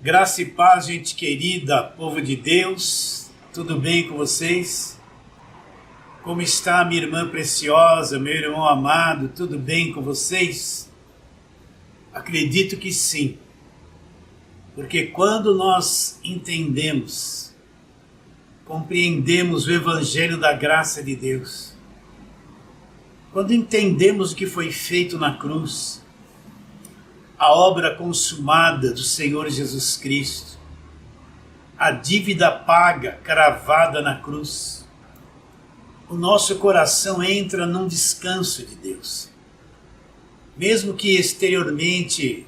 Graça e paz, gente querida, povo de Deus, tudo bem com vocês? Como está minha irmã preciosa, meu irmão amado, tudo bem com vocês? Acredito que sim, porque quando nós entendemos, compreendemos o Evangelho da graça de Deus, quando entendemos o que foi feito na cruz, a obra consumada do Senhor Jesus Cristo, a dívida paga, cravada na cruz, o nosso coração entra num descanso de Deus. Mesmo que exteriormente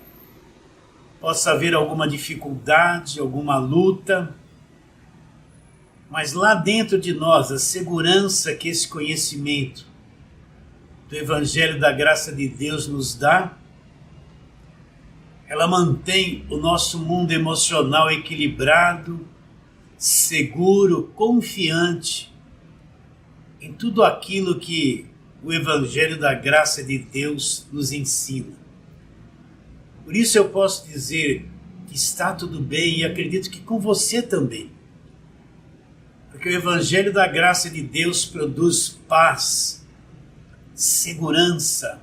possa haver alguma dificuldade, alguma luta, mas lá dentro de nós, a segurança que esse conhecimento do Evangelho da graça de Deus nos dá, ela mantém o nosso mundo emocional equilibrado, seguro, confiante em tudo aquilo que o Evangelho da graça de Deus nos ensina. Por isso eu posso dizer que está tudo bem e acredito que com você também. Porque o Evangelho da graça de Deus produz paz, segurança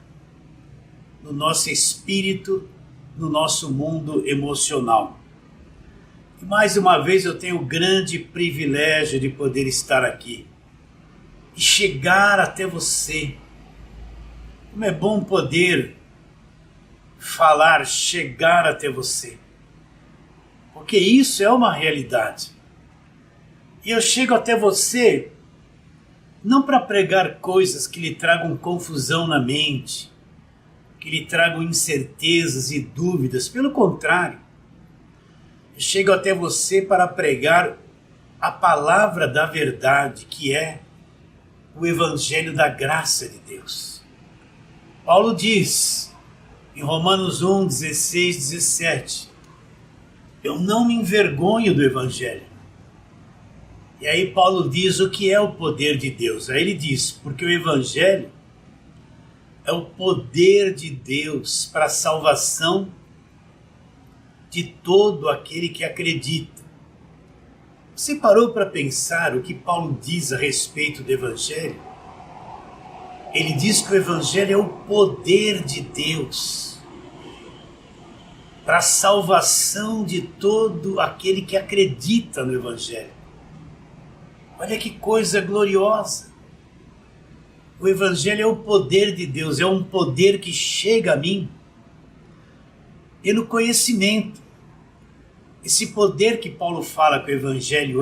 no nosso espírito, no nosso mundo emocional. E mais uma vez eu tenho o grande privilégio de poder estar aqui e chegar até você. Como é bom poder falar, chegar até você, porque isso é uma realidade. E eu chego até você não para pregar coisas que lhe tragam confusão na mente, que lhe tragam incertezas e dúvidas. Pelo contrário, eu chego até você para pregar a palavra da verdade, que é o Evangelho da graça de Deus. Paulo diz em Romanos 1, 16, 17, eu não me envergonho do Evangelho. E aí Paulo diz o que é o poder de Deus. Aí ele diz, porque o Evangelho é o poder de Deus para a salvação de todo aquele que acredita. Você parou para pensar o que Paulo diz a respeito do Evangelho? Ele diz que o Evangelho é o poder de Deus para a salvação de todo aquele que acredita no Evangelho. Olha que coisa gloriosa! O Evangelho é o poder de Deus, é um poder que chega a mim pelo conhecimento. Esse poder que Paulo fala que o Evangelho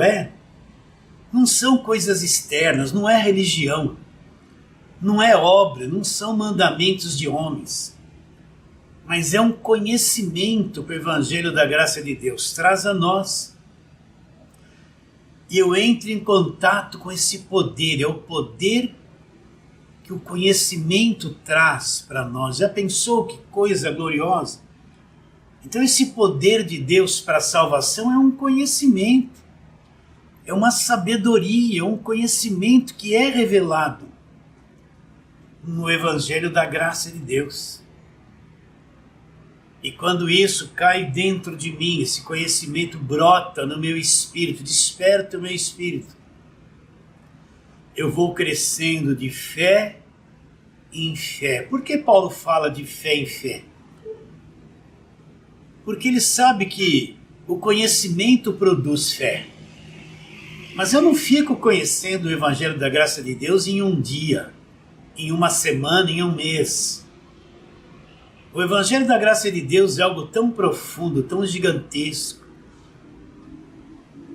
não são coisas externas, não é religião, não é obra, não são mandamentos de homens, mas é um conhecimento que o Evangelho da graça de Deus traz a nós. E eu entro em contato com esse poder, é o poder que o conhecimento traz para nós. Já pensou que coisa gloriosa? Então esse poder de Deus para a salvação é um conhecimento, é uma sabedoria, é um conhecimento que é revelado no Evangelho da graça de Deus. E quando isso cai dentro de mim, esse conhecimento brota no meu espírito, desperta o meu espírito, eu vou crescendo de fé em fé. Por que Paulo fala de fé em fé? Porque ele sabe que o conhecimento produz fé. Mas eu não fico conhecendo o Evangelho da graça de Deus em um dia, em uma semana, em um mês. O Evangelho da graça de Deus é algo tão profundo, tão gigantesco,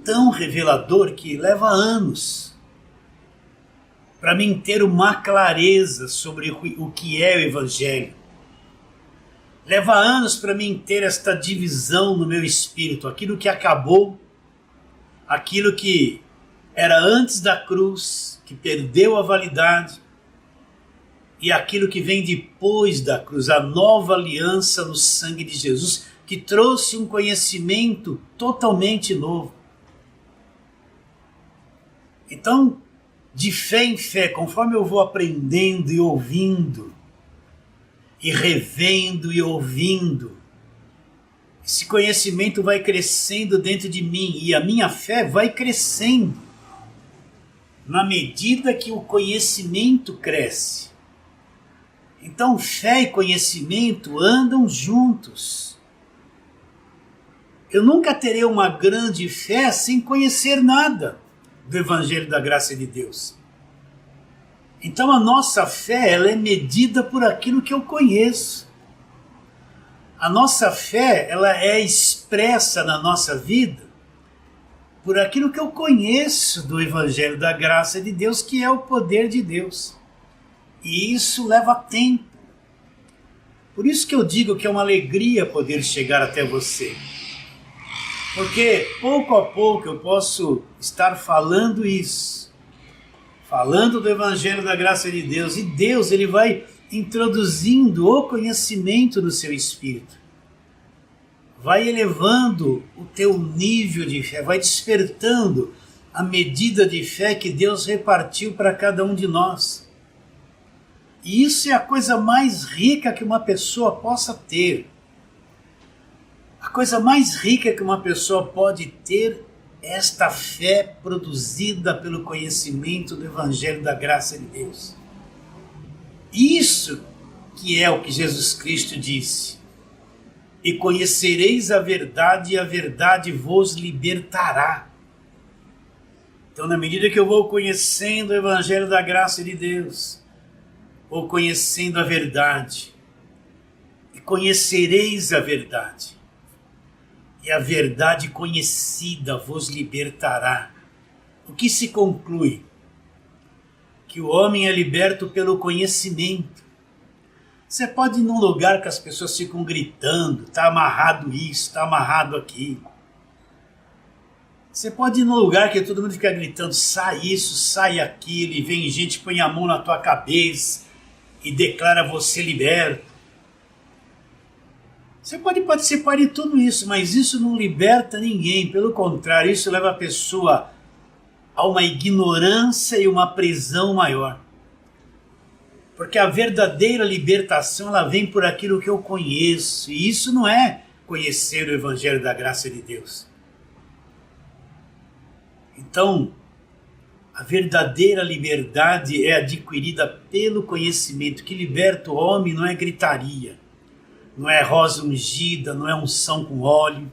tão revelador que leva anos para mim ter uma clareza sobre o que é o Evangelho. Leva anos para mim ter esta divisão no meu espírito, aquilo que acabou, aquilo que era antes da cruz, que perdeu a validade, e aquilo que vem depois da cruz, a nova aliança no sangue de Jesus, que trouxe um conhecimento totalmente novo. Então, de fé em fé, conforme eu vou aprendendo e ouvindo, e revendo e ouvindo, Esse conhecimento vai crescendo dentro de mim e a minha fé vai crescendo na medida que o conhecimento cresce. Então, fé e conhecimento andam juntos. Eu nunca terei uma grande fé sem conhecer nada do Evangelho da Graça de Deus. Então, a nossa fé, ela é medida por aquilo que eu conheço. A nossa fé, ela é expressa na nossa vida por aquilo que eu conheço do Evangelho da Graça de Deus, que é o poder de Deus. E isso leva tempo. Por isso que eu digo que é uma alegria poder chegar até você. Porque pouco a pouco eu posso estar falando isso. Falando do Evangelho da Graça de Deus. E Deus, ele vai introduzindo o conhecimento no seu espírito. Vai elevando o teu nível de fé. Vai despertando a medida de fé que Deus repartiu para cada um de nós. E isso é a coisa mais rica que uma pessoa possa ter. A coisa mais rica que uma pessoa pode ter é esta fé produzida pelo conhecimento do Evangelho da Graça de Deus. Isso que é o que Jesus Cristo disse. E conhecereis a verdade, e a verdade vos libertará. Então, na medida que eu vou conhecendo o Evangelho da Graça de Deus, ou conhecendo a verdade, e conhecereis a verdade, e a verdade conhecida vos libertará. O que se conclui? Que o homem é liberto pelo conhecimento. Você pode ir num lugar que as pessoas ficam gritando, está amarrado isso, está amarrado aquilo. Você pode ir num lugar que todo mundo fica gritando, sai isso, sai aquilo, e vem gente, põe a mão na tua cabeça, e declara você liberto. Você pode participar de tudo isso, mas isso não liberta ninguém. Pelo contrário, isso leva a pessoa a uma ignorância e uma prisão maior. Porque a verdadeira libertação, ela vem por aquilo que eu conheço. E isso não é conhecer o Evangelho da Graça de Deus. Então, a verdadeira liberdade é adquirida pelo conhecimento. Que liberta o homem não é gritaria, não é rosa ungida, não é unção com óleo,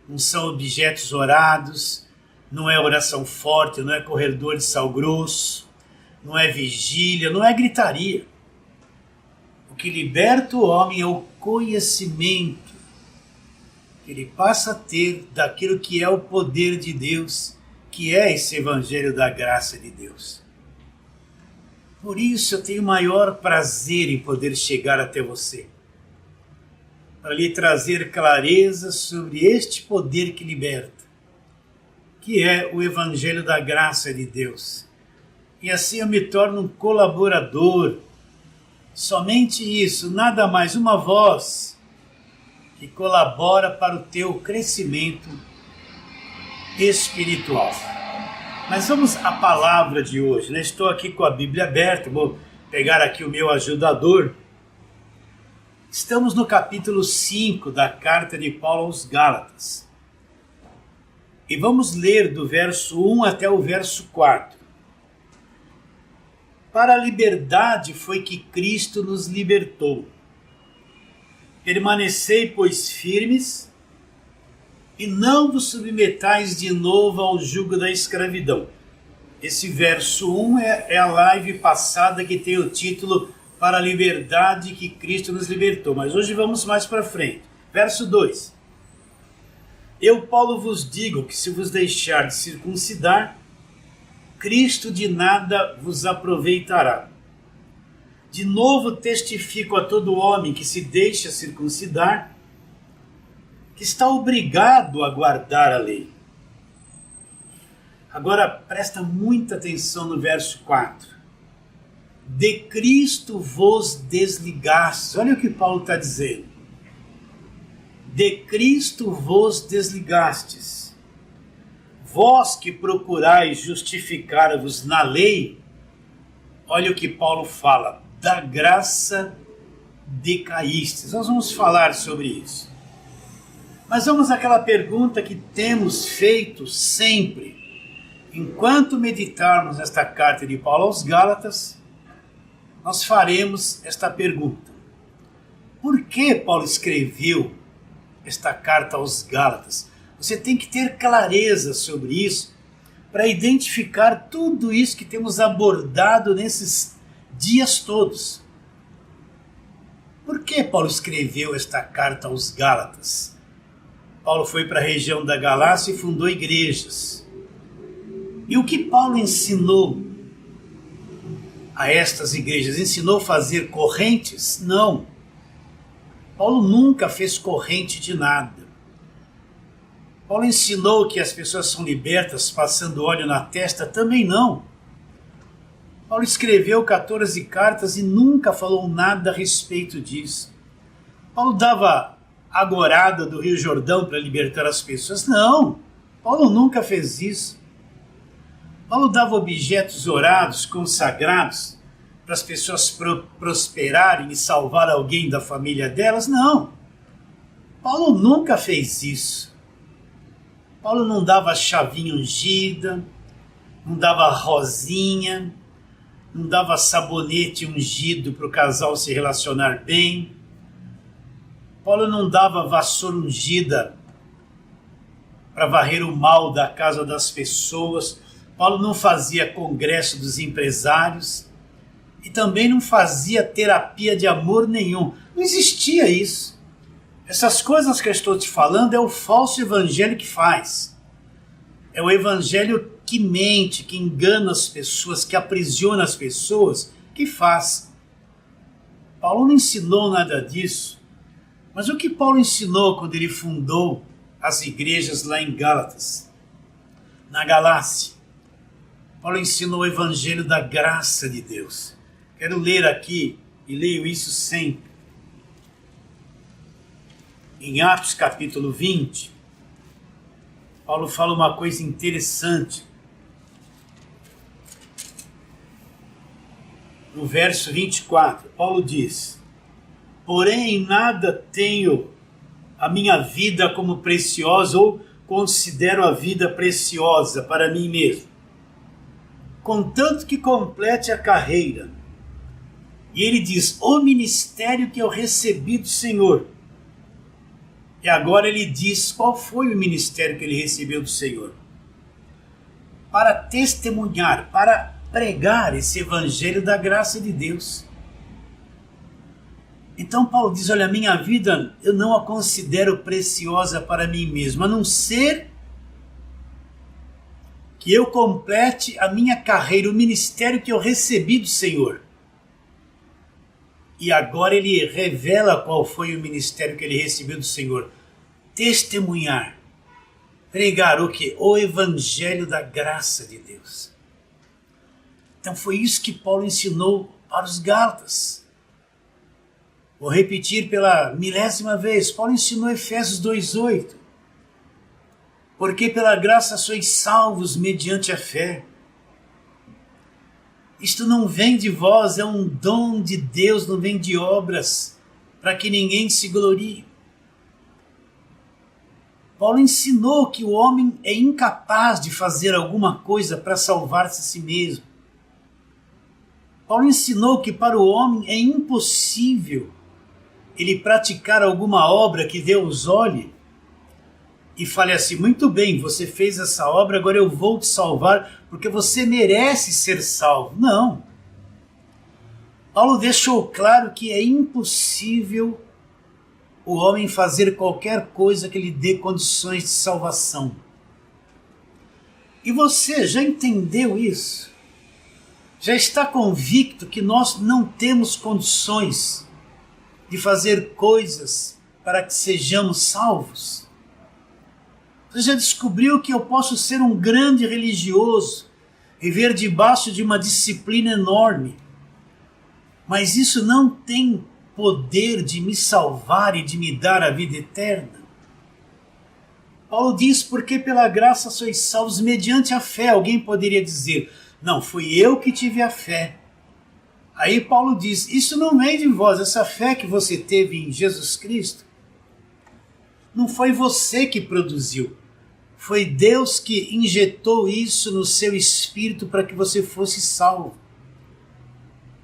não são objetos orados, não é oração forte, não é corredor de sal grosso, não é vigília, não é gritaria. O que liberta o homem é o conhecimento que ele passa a ter daquilo que é o poder de Deus, que é esse Evangelho da Graça de Deus. Por isso eu tenho maior prazer em poder chegar até você, para lhe trazer clareza sobre este poder que liberta, que é o Evangelho da Graça de Deus. E assim eu me torno um colaborador, somente isso, nada mais, uma voz que colabora para o teu crescimento espiritual. Mas vamos à palavra de hoje, né? Estou aqui com a Bíblia aberta, vou pegar aqui o meu ajudador. Estamos no capítulo 5 da carta de Paulo aos Gálatas. E vamos ler do verso 1 até o verso 4. Para a liberdade foi que Cristo nos libertou. Permanecei, pois, firmes, e não vos submetais de novo ao jugo da escravidão. Esse verso 1 é a live passada que tem o título Para a liberdade que Cristo nos libertou. Mas hoje vamos mais para frente. Verso 2. Eu, Paulo, vos digo que se vos deixar de circuncidar, Cristo de nada vos aproveitará. De novo testifico a todo homem que se deixa circuncidar, que está obrigado a guardar a lei. Agora presta muita atenção no verso 4. De Cristo vos desligastes. Olha o que Paulo está dizendo. De Cristo vos desligastes. Vós que procurais justificar-vos na lei, olha o que Paulo fala, da graça decaístes. Nós vamos falar sobre isso. Mas vamos àquela pergunta que temos feito sempre. Enquanto meditarmos nesta carta de Paulo aos Gálatas, nós faremos esta pergunta. Por que Paulo escreveu esta carta aos Gálatas? Você tem que ter clareza sobre isso para identificar tudo isso que temos abordado nesses dias todos. Por que Paulo escreveu esta carta aos Gálatas? Paulo foi para a região da Galácia e fundou igrejas. E o que Paulo ensinou a estas igrejas? Ensinou a fazer correntes? Não. Paulo nunca fez corrente de nada. Paulo ensinou que as pessoas são libertas passando óleo na testa? Também não. Paulo escreveu 14 cartas e nunca falou nada a respeito disso. Paulo dava agorada do Rio Jordão para libertar as pessoas? Não, Paulo nunca fez isso. Paulo dava objetos orados, consagrados, para as pessoas prosperarem e salvar alguém da família delas? Não, Paulo nunca fez isso. Paulo não dava chavinha ungida, não dava rosinha, não dava sabonete ungido para o casal se relacionar bem. Paulo não dava vassoura ungida para varrer o mal da casa das pessoas. Paulo não fazia congresso dos empresários e também não fazia terapia de amor nenhum. Não existia isso. Essas coisas que eu estou te falando é o falso evangelho que faz. É o evangelho que mente, que engana as pessoas, que aprisiona as pessoas, que faz. Paulo não ensinou nada disso. Mas o que Paulo ensinou quando ele fundou as igrejas lá em Gálatas, na Galácia? Paulo ensinou o evangelho da graça de Deus. Quero ler aqui, e leio isso sempre. Em Atos capítulo 20, Paulo fala uma coisa interessante. No verso 24, Paulo diz: porém em nada tenho a minha vida como preciosa, ou considero a vida preciosa para mim mesmo, contanto que complete a carreira. E ele diz: o ministério que eu recebi do Senhor. E agora ele diz qual foi o ministério que ele recebeu do Senhor. Para testemunhar, para pregar esse evangelho da graça de Deus. Então Paulo diz: olha, a minha vida eu não a considero preciosa para mim mesmo, a não ser que eu complete a minha carreira, o ministério que eu recebi do Senhor. E agora ele revela qual foi o ministério que ele recebeu do Senhor. Testemunhar, pregar o quê? O evangelho da graça de Deus. Então foi isso que Paulo ensinou para os Gálatas. Vou repetir pela 1000ª vez. Paulo ensinou Efésios 2:8. Porque pela graça sois salvos mediante a fé. Isto não vem de vós, é um dom de Deus, não vem de obras, para que ninguém se glorie. Paulo ensinou que o homem é incapaz de fazer alguma coisa para salvar-se a si mesmo. Paulo ensinou que para o homem é impossível ele praticar alguma obra que Deus olhe e fale assim: muito bem, você fez essa obra, agora eu vou te salvar porque você merece ser salvo. Não. Paulo deixou claro que é impossível o homem fazer qualquer coisa que lhe dê condições de salvação. E você já entendeu isso? Já está convicto que nós não temos condições de fazer coisas para que sejamos salvos? Você já descobriu que eu posso ser um grande religioso, viver debaixo de uma disciplina enorme, mas isso não tem poder de me salvar e de me dar a vida eterna? Paulo diz: porque pela graça sois salvos mediante a fé. Alguém poderia dizer: não, fui eu que tive a fé. Aí Paulo diz: isso não vem de vós, essa fé que você teve em Jesus Cristo Não foi você que produziu. Foi Deus que injetou isso no seu espírito para que você fosse salvo.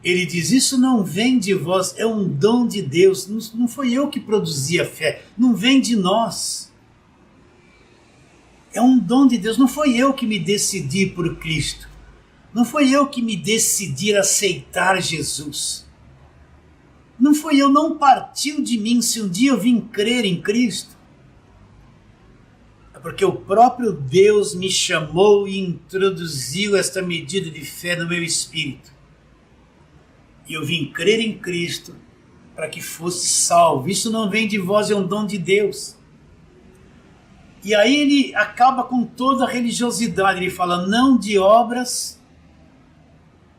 Ele diz, isso não vem de vós, é um dom de Deus. Não foi eu que produzi a fé, não vem de nós. É um dom de Deus, não foi eu que me decidi por Cristo. Não foi eu que me decidi a aceitar Jesus. Não foi eu, não partiu de mim se um dia eu vim crer em Cristo. É porque o próprio Deus me chamou e introduziu esta medida de fé no meu espírito. E eu vim crer em Cristo para que fosse salvo. Isso não vem de vós, é um dom de Deus. E aí ele acaba com toda a religiosidade. Ele fala, não de obras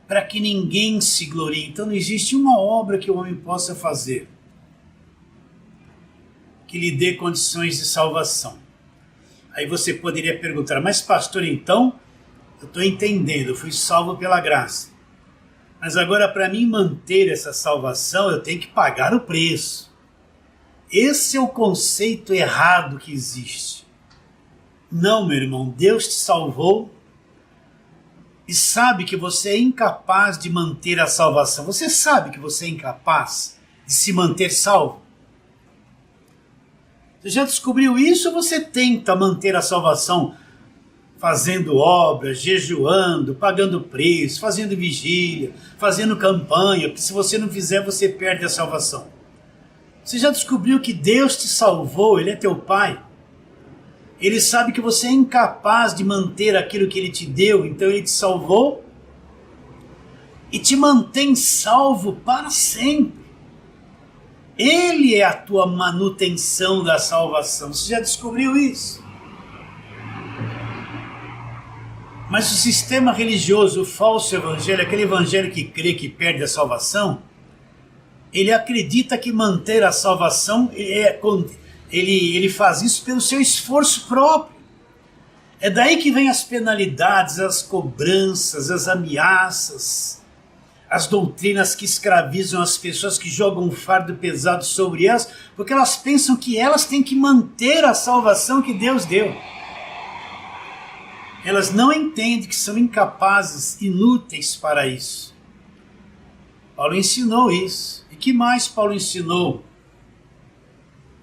para que ninguém se glorie. Então não existe uma obra que o homem possa fazer que lhe dê condições de salvação. Aí você poderia perguntar, mas pastor, então, eu estou entendendo, eu fui salvo pela graça. Mas agora para mim manter essa salvação eu tenho que pagar o preço. Esse é o conceito errado que existe. Não, meu irmão, Deus te salvou e sabe que você é incapaz de manter a salvação. Você sabe que você é incapaz de se manter salvo? Você já descobriu isso ou você tenta manter a salvação fazendo obras, jejuando, pagando preço, fazendo vigília, fazendo campanha, porque se você não fizer, você perde a salvação. Você já descobriu que Deus te salvou, Ele é teu Pai. Ele sabe que você é incapaz de manter aquilo que Ele te deu, então Ele te salvou e te mantém salvo para sempre. Ele é a tua manutenção da salvação. Você já descobriu isso? Mas o sistema religioso, o falso evangelho, aquele evangelho que crê que perde a salvação, ele acredita que manter a salvação, ele faz isso pelo seu esforço próprio. É daí que vem as penalidades, as cobranças, as ameaças, as doutrinas que escravizam as pessoas, que jogam um fardo pesado sobre elas, porque elas pensam que elas têm que manter a salvação que Deus deu. Elas não entendem que são incapazes, inúteis para isso. Paulo ensinou isso. E que mais Paulo ensinou?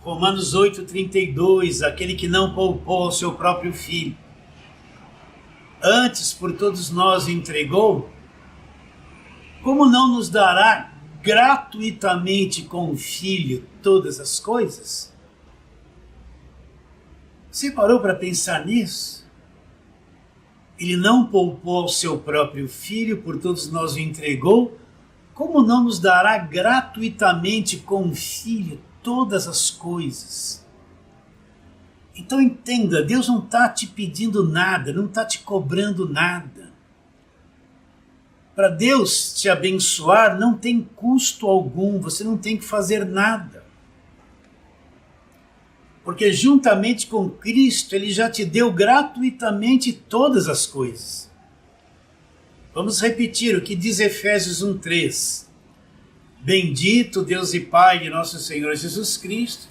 Romanos 8,32, aquele que não poupou ao seu próprio filho, antes por todos nós o entregou, como não nos dará gratuitamente com o filho todas as coisas? Você parou para pensar nisso? Ele não poupou ao seu próprio filho, por todos nós o entregou, como não nos dará gratuitamente com o filho todas as coisas? Então entenda, Deus não está te pedindo nada, não está te cobrando nada. Para Deus te abençoar não tem custo algum, você não tem que fazer nada. Porque juntamente com Cristo, Ele já te deu gratuitamente todas as coisas. Vamos repetir o que diz Efésios 1,3. Bendito Deus e Pai de nosso Senhor Jesus Cristo,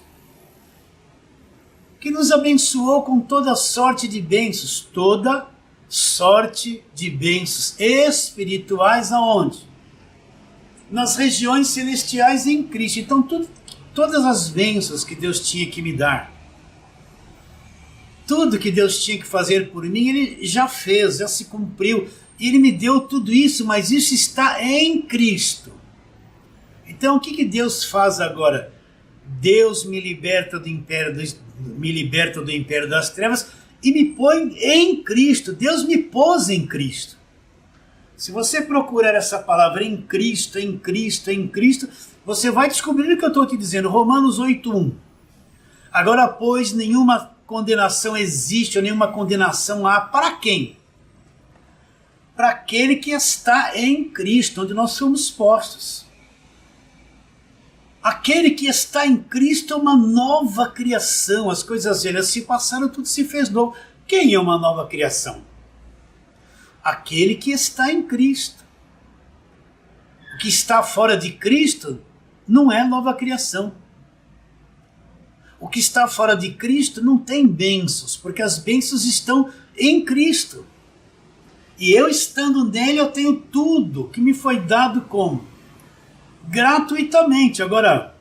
que nos abençoou com toda sorte de bênçãos, toda sorte de bênçãos espirituais aonde? Nas regiões celestiais em Cristo. Então todas as bênçãos que Deus tinha que me dar, tudo que Deus tinha que fazer por mim, Ele já fez, já se cumpriu. Ele me deu tudo isso, mas isso está em Cristo. Então o que Deus faz agora? Deus me liberta do império das trevas e me põe em Cristo. Deus me pôs em Cristo. Se você procurar essa palavra em Cristo, em Cristo, em Cristo, você vai descobrir o que eu estou te dizendo. Romanos 8,1. Agora, pois, nenhuma condenação existe, ou nenhuma condenação há. Para quem? Para aquele que está em Cristo, onde nós somos postos. Aquele que está em Cristo é uma nova criação. As coisas velhas se passaram, tudo se fez novo. Quem é uma nova criação? Aquele que está em Cristo. O que está fora de Cristo não é nova criação. O que está fora de Cristo não tem bênçãos, porque as bênçãos estão em Cristo. E eu estando nele, eu tenho tudo que me foi dado como? Gratuitamente. Agora,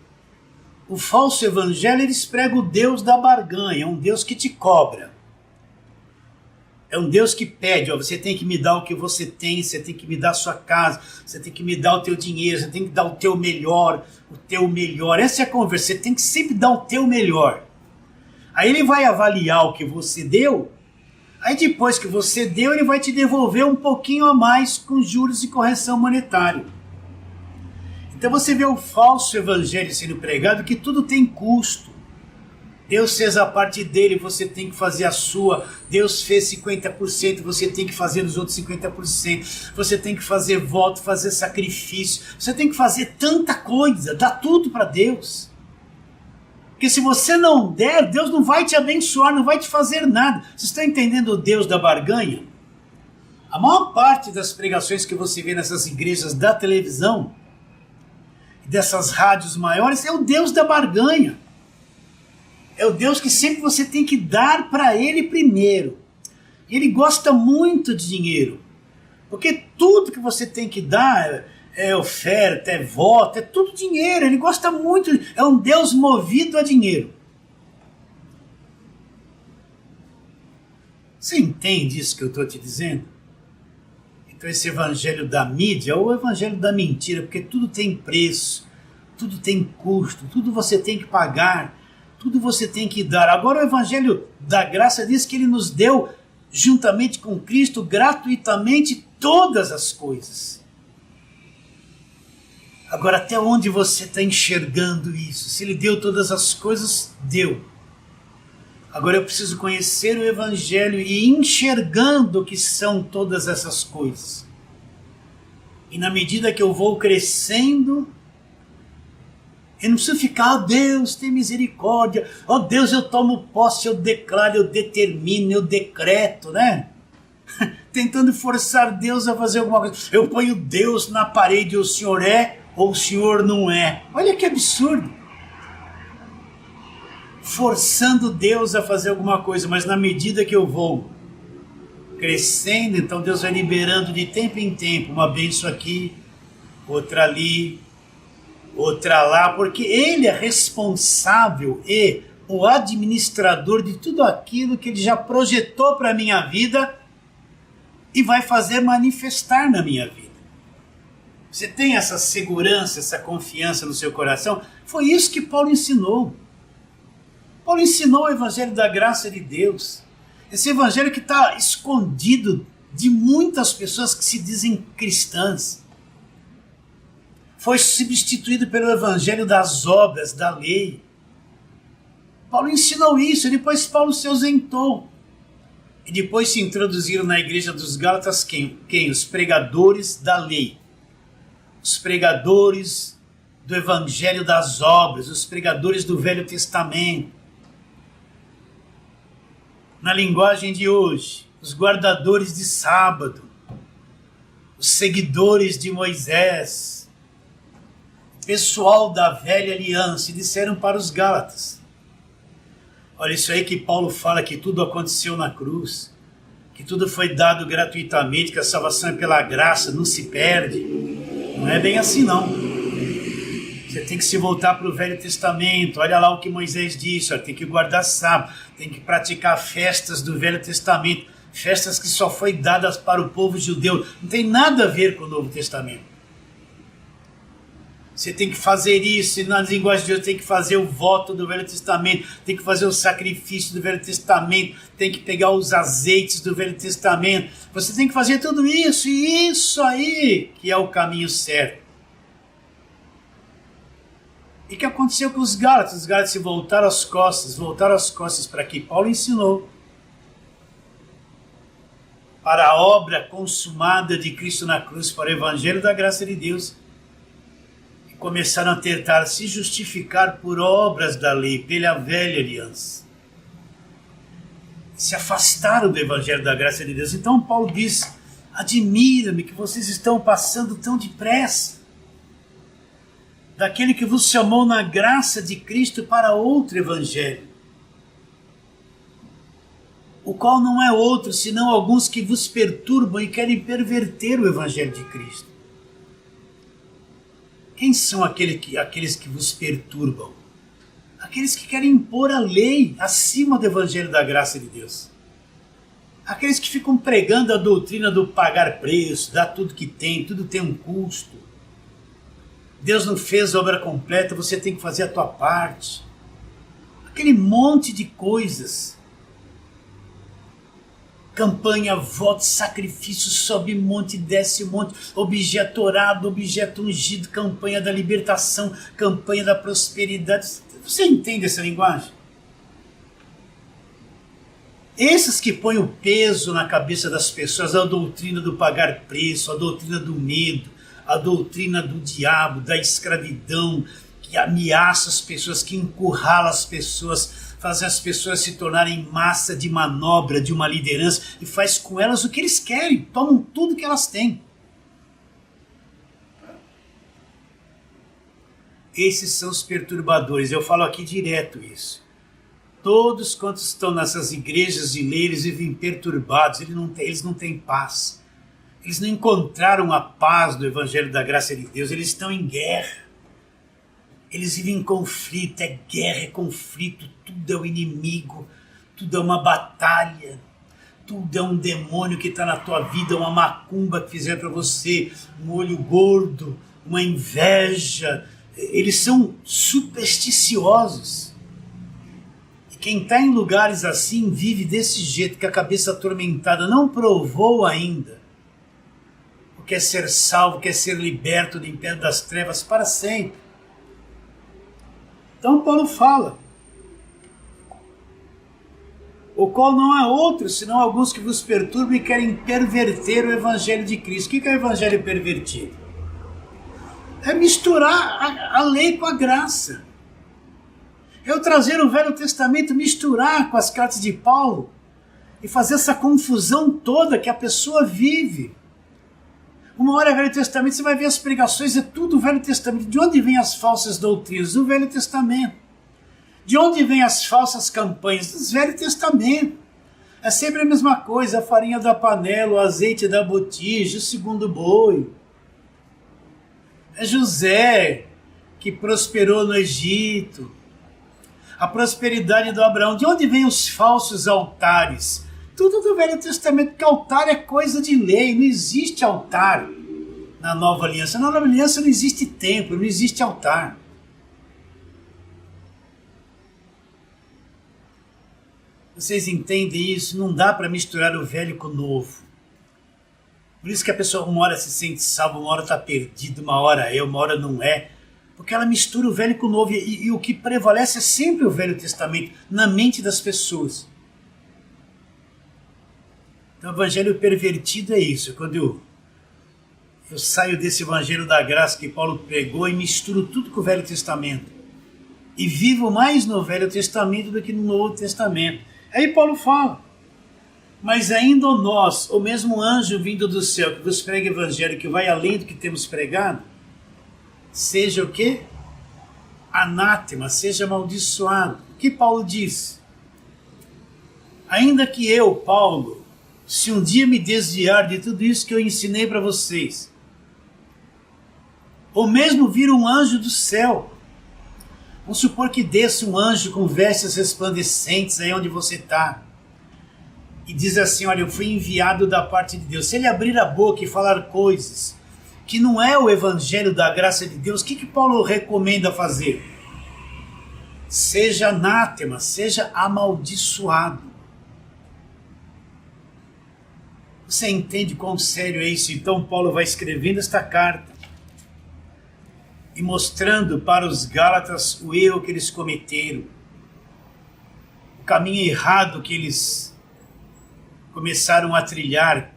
o falso evangelho, eles pregam o Deus da barganha, um Deus que te cobra. É um Deus que pede, ó, você tem que me dar o que você tem, você tem que me dar a sua casa, você tem que me dar o teu dinheiro, você tem que dar o teu melhor, o teu melhor. Essa é a conversa, você tem que sempre dar o teu melhor. Aí ele vai avaliar o que você deu, aí depois que você deu, ele vai te devolver um pouquinho a mais com juros e correção monetária. Então você vê o falso evangelho sendo pregado, que tudo tem custo. Deus fez a parte dele, você tem que fazer a sua. Deus fez 50%, você tem que fazer os outros 50%. Você tem que fazer voto, fazer sacrifício. Você tem que fazer tanta coisa, dá tudo para Deus. Porque se você não der, Deus não vai te abençoar, não vai te fazer nada. Vocês estão entendendo o Deus da barganha? A maior parte das pregações que você vê nessas igrejas da televisão, dessas rádios maiores, é o Deus da barganha. É o Deus que sempre você tem que dar para ele primeiro. Ele gosta muito de dinheiro. Porque tudo que você tem que dar é oferta, é voto, é tudo dinheiro. Ele gosta muito. É um Deus movido a dinheiro. Você entende isso que eu estou te dizendo? Então esse evangelho da mídia é o evangelho da mentira, porque tudo tem preço, tudo tem custo, tudo você tem que pagar. Tudo você tem que dar. Agora o evangelho da graça diz que ele nos deu, juntamente com Cristo, gratuitamente todas as coisas. Agora até onde você está enxergando isso? Se ele deu todas as coisas, deu. Agora eu preciso conhecer o evangelho e ir enxergando o que são todas essas coisas. E na medida que eu vou crescendo, eu não preciso ficar, oh Deus, tem misericórdia, oh Deus, eu tomo posse, eu declaro, eu determino, eu decreto, né? Tentando forçar Deus a fazer alguma coisa. Eu ponho Deus na parede, o Senhor é ou o Senhor não é. Olha que absurdo. Forçando Deus a fazer alguma coisa, mas na medida que eu vou crescendo, então Deus vai liberando de tempo em tempo, uma bênção aqui, outra ali, outra lá, porque ele é responsável e o administrador de tudo aquilo que ele já projetou para a minha vida e vai fazer manifestar na minha vida. Você tem essa segurança, essa confiança no seu coração? Foi isso que Paulo ensinou. Paulo ensinou o evangelho da graça de Deus. Esse evangelho que está escondido de muitas pessoas que se dizem cristãs. Foi substituído pelo evangelho das obras, da lei. Paulo ensinou isso, e depois Paulo se ausentou. E depois se introduziram na igreja dos Gálatas quem? Os pregadores da lei. Os pregadores do evangelho das obras, os pregadores do Velho Testamento. Na linguagem de hoje, os guardadores de sábado, os seguidores de Moisés, pessoal da velha aliança, e disseram para os Gálatas, olha isso aí que Paulo fala, que tudo aconteceu na cruz, que tudo foi dado gratuitamente, que a salvação é pela graça, não se perde. Não é bem assim não. Você tem que se voltar para o Velho Testamento, olha lá o que Moisés disse, tem que guardar sábado, tem que praticar festas do Velho Testamento, festas que só foi dadas para o povo judeu, não tem nada a ver com o Novo Testamento. Você tem que fazer isso, e na linguagem de Deus tem que fazer o voto do Velho Testamento, tem que fazer o sacrifício do Velho Testamento, tem que pegar os azeites do Velho Testamento, você tem que fazer tudo isso, e isso aí que é o caminho certo. E o que aconteceu com os Gálatas? Os Gálatas se voltaram as costas para que Paulo ensinou. Para a obra consumada de Cristo na cruz, para o evangelho da graça de Deus. E começaram a tentar se justificar por obras da lei, pela velha aliança. Se afastaram do evangelho da graça de Deus. Então Paulo diz, admira-me que vocês estão passando tão depressa. daquele que vos chamou na graça de Cristo para outro evangelho, o qual não é outro senão alguns que vos perturbam e querem perverter o evangelho de Cristo. Quem são aqueles que vos perturbam? Aqueles que querem impor a lei acima do evangelho da graça de Deus. Aqueles que ficam pregando a doutrina do pagar preço, dar tudo que tem, tudo tem um custo. Deus não fez a obra completa, você tem que fazer a tua parte. Aquele monte de coisas. Campanha, voto, sacrifício, sobe monte, desce monte, objeto orado, objeto ungido, campanha da libertação, campanha da prosperidade. Você entende essa linguagem? Esses que põem o peso na cabeça das pessoas, a doutrina do pagar preço, a doutrina do medo, a doutrina do diabo, da escravidão, que ameaça as pessoas, que encurrala as pessoas, faz as pessoas se tornarem massa de manobra de uma liderança e faz com elas o que eles querem, tomam tudo que elas têm. Esses são os perturbadores, eu falo aqui direto isso. Todos quantos estão nessas igrejas de lei, eles vivem perturbados, eles não têm paz. Eles não encontraram a paz do Evangelho da Graça de Deus, eles estão em guerra. Eles vivem em conflito, é guerra, é conflito, tudo é o inimigo, tudo é uma batalha, tudo é um demônio que está na tua vida, uma macumba que fizeram para você, um olho gordo, uma inveja. Eles são supersticiosos. E quem está em lugares assim vive desse jeito, com a cabeça atormentada, não provou ainda o que é ser salvo, quer ser liberto do império das trevas para sempre. Então Paulo fala, o qual não há outro, senão alguns que vos perturbam e querem perverter o evangelho de Cristo. O que é o evangelho pervertido? É misturar a lei com a graça. Eu trazer o Velho Testamento, misturar com as cartas de Paulo e fazer essa confusão toda que a pessoa vive. Uma hora é Velho Testamento, você vai ver as pregações, é tudo o Velho Testamento. De onde vêm as falsas doutrinas? Do Velho Testamento. De onde vêm as falsas campanhas? Do Velho Testamento. É sempre a mesma coisa, a farinha da panela, o azeite da botija, o segundo boi. É José que prosperou no Egito. A prosperidade do Abraão. De onde vêm os falsos altares? Tudo do Velho Testamento, porque altar é coisa de lei, não existe altar na Nova Aliança. Na Nova Aliança não existe templo, não existe altar. Vocês entendem isso? Não dá para misturar o velho com o novo. Por isso que a pessoa uma hora se sente salva, uma hora está perdida, uma hora é, uma hora não é. Porque ela mistura o velho com o novo e o que prevalece é sempre o Velho Testamento na mente das pessoas. Então o evangelho pervertido é isso, quando eu saio desse evangelho da graça que Paulo pregou e misturo tudo com o Velho Testamento. E vivo mais no Velho Testamento do que no Novo Testamento. Aí Paulo fala, mas ainda nós, ou mesmo anjo vindo do céu, que vos prega o evangelho, que vai além do que temos pregado, seja o quê? Anátema, seja amaldiçoado. O que Paulo diz? Ainda que eu, Paulo, se um dia me desviar de tudo isso que eu ensinei para vocês, ou mesmo vir um anjo do céu, vamos supor que desça um anjo com vestes resplandecentes aí onde você está, e diz assim, olha, eu fui enviado da parte de Deus. Se ele abrir a boca e falar coisas que não é o evangelho da graça de Deus, o que Paulo recomenda fazer? Seja anátema, seja amaldiçoado. Você entende quão sério é isso? Então Paulo vai escrevendo esta carta e mostrando para os Gálatas o erro que eles cometeram, o caminho errado que eles começaram a trilhar.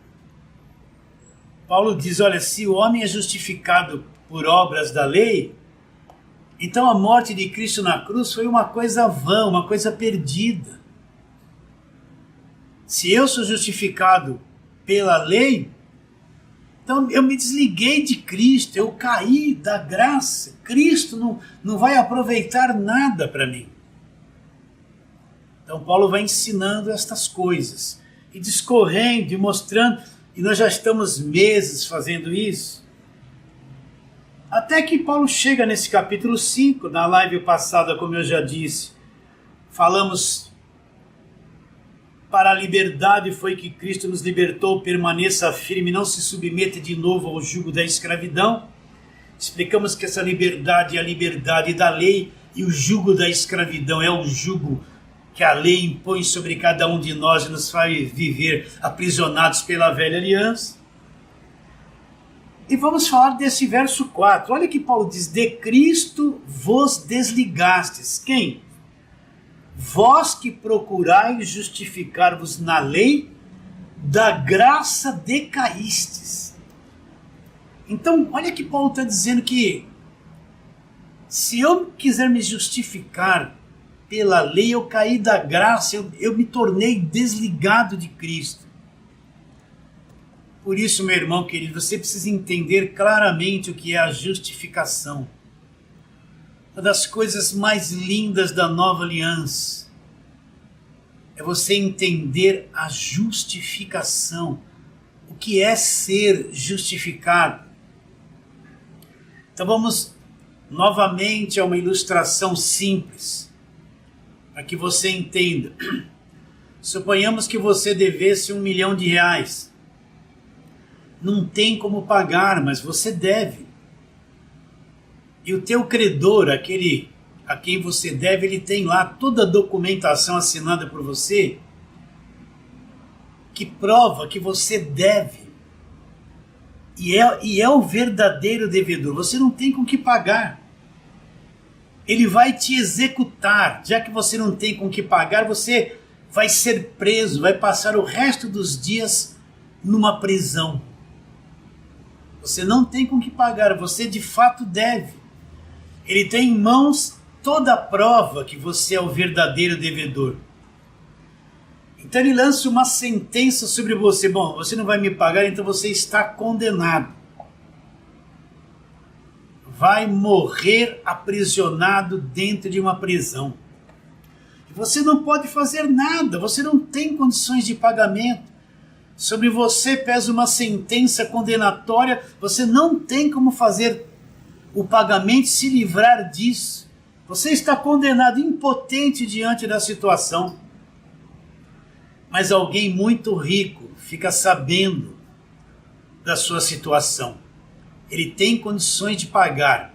Paulo diz, olha, se o homem é justificado por obras da lei, então a morte de Cristo na cruz foi uma coisa vã, uma coisa perdida. Se eu sou justificado pela lei, Então eu me desliguei de Cristo, eu caí da graça. Cristo não vai aproveitar nada para mim. Então Paulo vai ensinando estas coisas e discorrendo e mostrando, e nós já estamos meses fazendo isso. Até que Paulo chega nesse capítulo 5, na live passada, como eu já disse, falamos: para a liberdade foi que Cristo nos libertou, permaneça firme, não se submeta de novo ao jugo da escravidão. Explicamos que essa liberdade é a liberdade da lei, e o jugo da escravidão é o jugo que a lei impõe sobre cada um de nós e nos faz viver aprisionados pela velha aliança. E vamos falar desse verso 4. Olha que Paulo diz: de Cristo vos desligastes. Quem? Vós que procurais justificar-vos na lei, da graça decaístes. Então, olha que Paulo está dizendo que se eu quiser me justificar pela lei, eu caí da graça, eu me tornei desligado de Cristo. Por isso, meu irmão querido, você precisa entender claramente o que é a justificação. Uma das coisas mais lindas da nova aliança é você entender a justificação, o que é ser justificado. Então vamos novamente a uma ilustração simples, para que você entenda. Suponhamos que você devesse R$1 milhão. Não tem como pagar, mas você deve. E o teu credor, aquele a quem você deve, ele tem lá toda a documentação assinada por você que prova que você deve. E é o verdadeiro devedor. Você não tem com que pagar. Ele vai te executar. Já que você não tem com que pagar, você vai ser preso, vai passar o resto dos dias numa prisão. Você não tem com que pagar, você de fato deve. Ele tem em mãos toda a prova que você é o verdadeiro devedor. Então ele lança uma sentença sobre você. Bom, você não vai me pagar, então você está condenado. Vai morrer aprisionado dentro de uma prisão. E você não pode fazer nada, você não tem condições de pagamento. Sobre você pesa uma sentença condenatória, você não tem como fazer o pagamento, se livrar disso. Você está condenado, impotente diante da situação. Mas alguém muito rico fica sabendo da sua situação. Ele tem condições de pagar.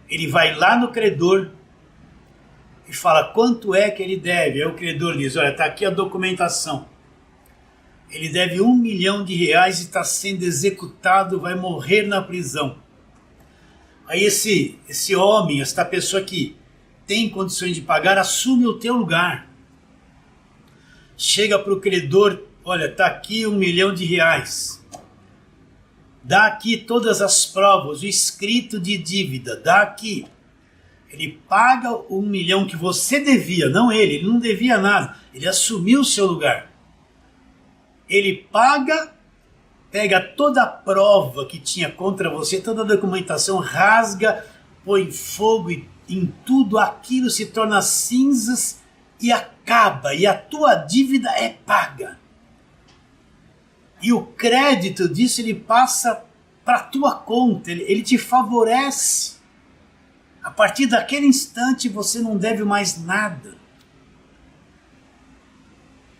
Ele vai lá no credor e fala quanto é que ele deve. Aí o credor diz: olha, está aqui a documentação. Ele deve R$1 milhão e está sendo executado, vai morrer na prisão. Aí esse homem, esta pessoa que tem condições de pagar, assume o teu lugar. Chega para o credor: olha, está aqui R$1 milhão. Dá aqui todas as provas, o escrito de dívida, dá aqui. Ele paga o R$1 milhão que você devia, não ele não devia nada, ele assumiu o seu lugar. Ele paga, pega toda a prova que tinha contra você, toda a documentação, rasga, põe fogo em tudo aquilo, se torna cinzas e acaba, e a tua dívida é paga. E o crédito disso ele passa para a tua conta, ele te favorece. A partir daquele instante você não deve mais nada.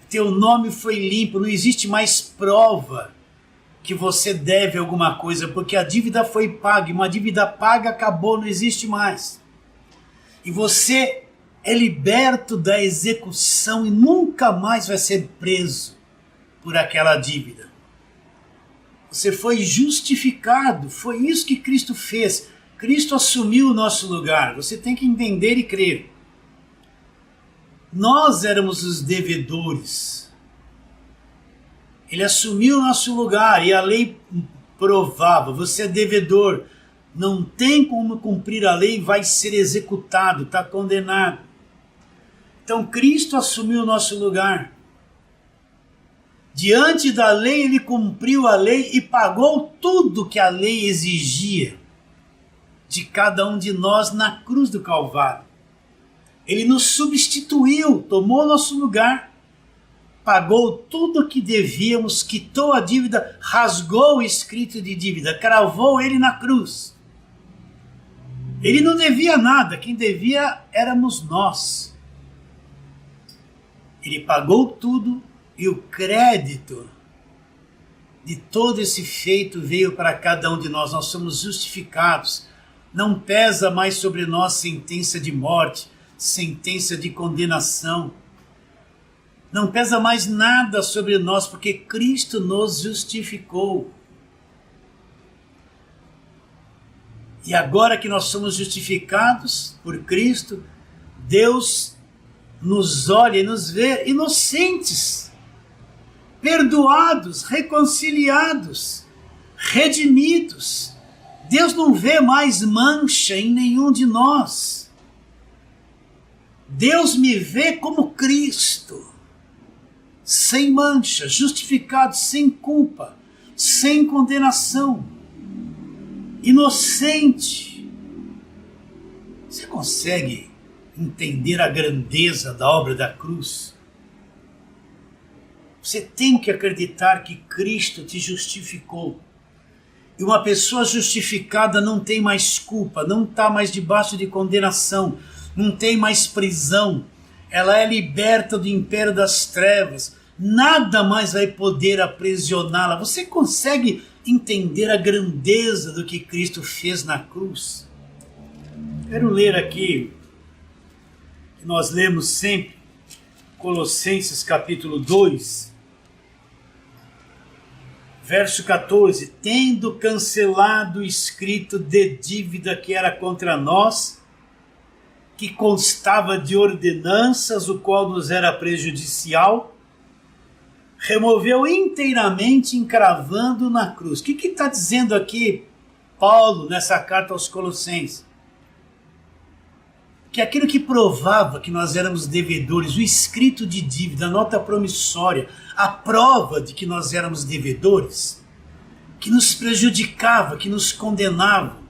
Teu nome foi limpo, não existe mais prova que você deve alguma coisa, porque a dívida foi paga, e uma dívida paga acabou, não existe mais. E você é liberto da execução e nunca mais vai ser preso por aquela dívida. Você foi justificado, foi isso que Cristo fez. Cristo assumiu o nosso lugar, você tem que entender e crer. Nós éramos os devedores. Ele assumiu o nosso lugar e a lei provava: você é devedor, não tem como cumprir a lei, vai ser executado, está condenado. Então Cristo assumiu o nosso lugar. Diante da lei, ele cumpriu a lei e pagou tudo que a lei exigia de cada um de nós na cruz do Calvário. Ele nos substituiu, tomou nosso lugar, pagou tudo o que devíamos, quitou a dívida, rasgou o escrito de dívida, cravou ele na cruz. Ele não devia nada, quem devia éramos nós. Ele pagou tudo e o crédito de todo esse feito veio para cada um de nós. Nós somos justificados. Não pesa mais sobre nós sentença de morte, sentença de condenação. Não pesa mais nada sobre nós, porque Cristo nos justificou. E agora que nós somos justificados por Cristo, Deus nos olha e nos vê inocentes, perdoados, reconciliados, redimidos. Deus não vê mais mancha em nenhum de nós. Deus me vê como Cristo, sem mancha, justificado, sem culpa, sem condenação, inocente. Você consegue entender a grandeza da obra da cruz? Você tem que acreditar que Cristo te justificou. E uma pessoa justificada não tem mais culpa, não está mais debaixo de condenação, não tem mais prisão. Ela é liberta do império das trevas. Nada mais vai poder aprisioná-la. Você consegue entender a grandeza do que Cristo fez na cruz? Quero ler aqui, que nós lemos sempre, Colossenses capítulo 2, verso 14. Tendo cancelado o escrito de dívida que era contra nós, que constava de ordenanças, o qual nos era prejudicial, removeu inteiramente, encravando na cruz. O que está dizendo aqui Paulo nessa carta aos Colossenses? Que aquilo que provava que nós éramos devedores, o escrito de dívida, a nota promissória, a prova de que nós éramos devedores, que nos prejudicava, que nos condenava,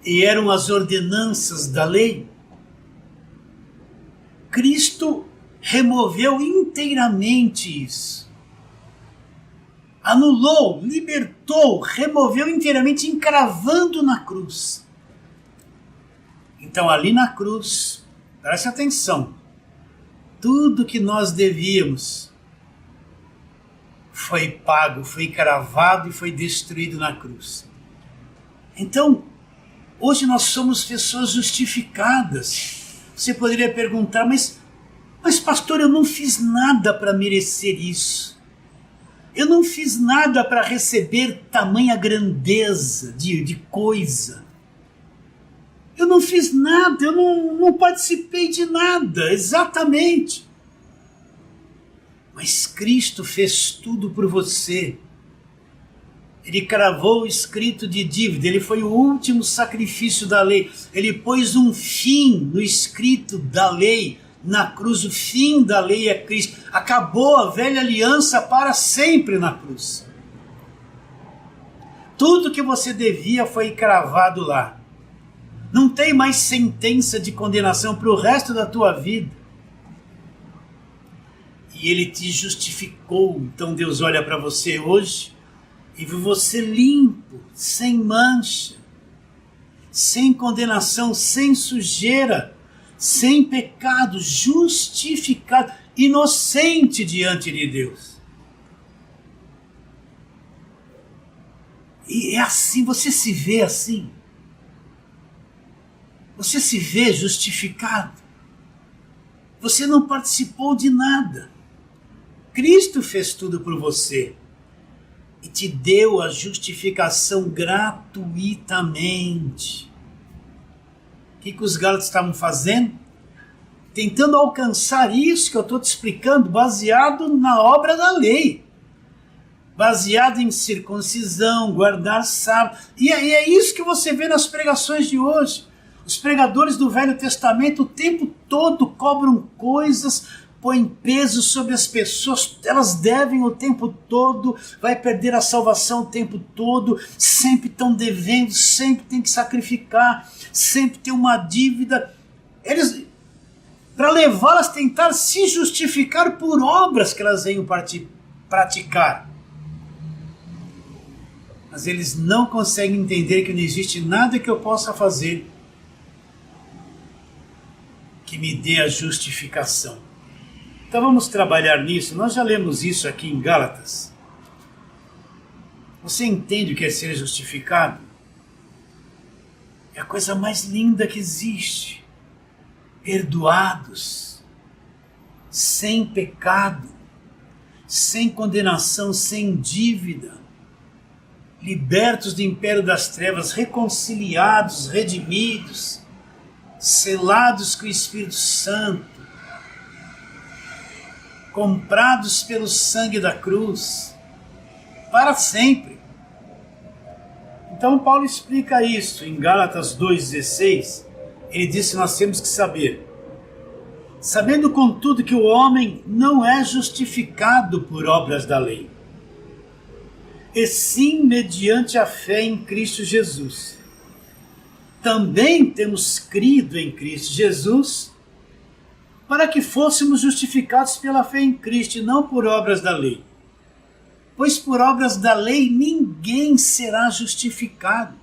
e eram as ordenanças da lei, Cristo removeu inteiramente isso. Anulou, libertou, removeu inteiramente, encravando na cruz. Então ali na cruz, preste atenção, tudo que nós devíamos foi pago, foi cravado e foi destruído na cruz. Então, hoje nós somos pessoas justificadas. Você poderia perguntar, mas pastor, eu não fiz nada para merecer isso. Eu não fiz nada para receber tamanha grandeza de coisa. Eu não fiz nada, eu não participei de nada, exatamente. Mas Cristo fez tudo por você. Ele cravou o escrito de dívida, ele foi o último sacrifício da lei. Ele pôs um fim no escrito da lei, na cruz. O fim da lei é Cristo. Acabou a velha aliança para sempre na cruz. Tudo que você devia foi cravado lá. Não tem mais sentença de condenação para o resto da tua vida. E Ele te justificou. Então Deus olha para você hoje e vê você limpo, sem mancha, sem condenação, sem sujeira, sem pecado, justificado, inocente diante de Deus. E é assim, você se vê assim. Você se vê justificado. Você não participou de nada. Cristo fez tudo por você. E te deu a justificação gratuitamente. O que os gálatas estavam fazendo? Tentando alcançar isso que eu estou te explicando, baseado na obra da lei. Baseado em circuncisão, guardar sábado. E é isso que você vê nas pregações de hoje. Os pregadores do Velho Testamento o tempo todo cobram coisas, põe peso sobre as pessoas, elas devem o tempo todo, vai perder a salvação o tempo todo, sempre estão devendo, sempre tem que sacrificar, sempre tem uma dívida. Eles, para levá-las a tentar se justificar por obras que elas venham praticar. Mas eles não conseguem entender que não existe nada que eu possa fazer que me dê a justificação. Então vamos trabalhar nisso. Nós já lemos isso aqui em Gálatas. Você entende o que é ser justificado? É a coisa mais linda que existe. Perdoados, sem pecado, sem condenação, sem dívida, libertos do império das trevas, reconciliados, redimidos, selados com o Espírito Santo, comprados pelo sangue da cruz, para sempre. Então Paulo explica isso em Gálatas 2,16, ele diz que nós temos que saber, sabendo contudo que o homem não é justificado por obras da lei, e sim mediante a fé em Cristo Jesus. Também temos crido em Cristo Jesus, para que fôssemos justificados pela fé em Cristo, e não por obras da lei. Pois por obras da lei ninguém será justificado.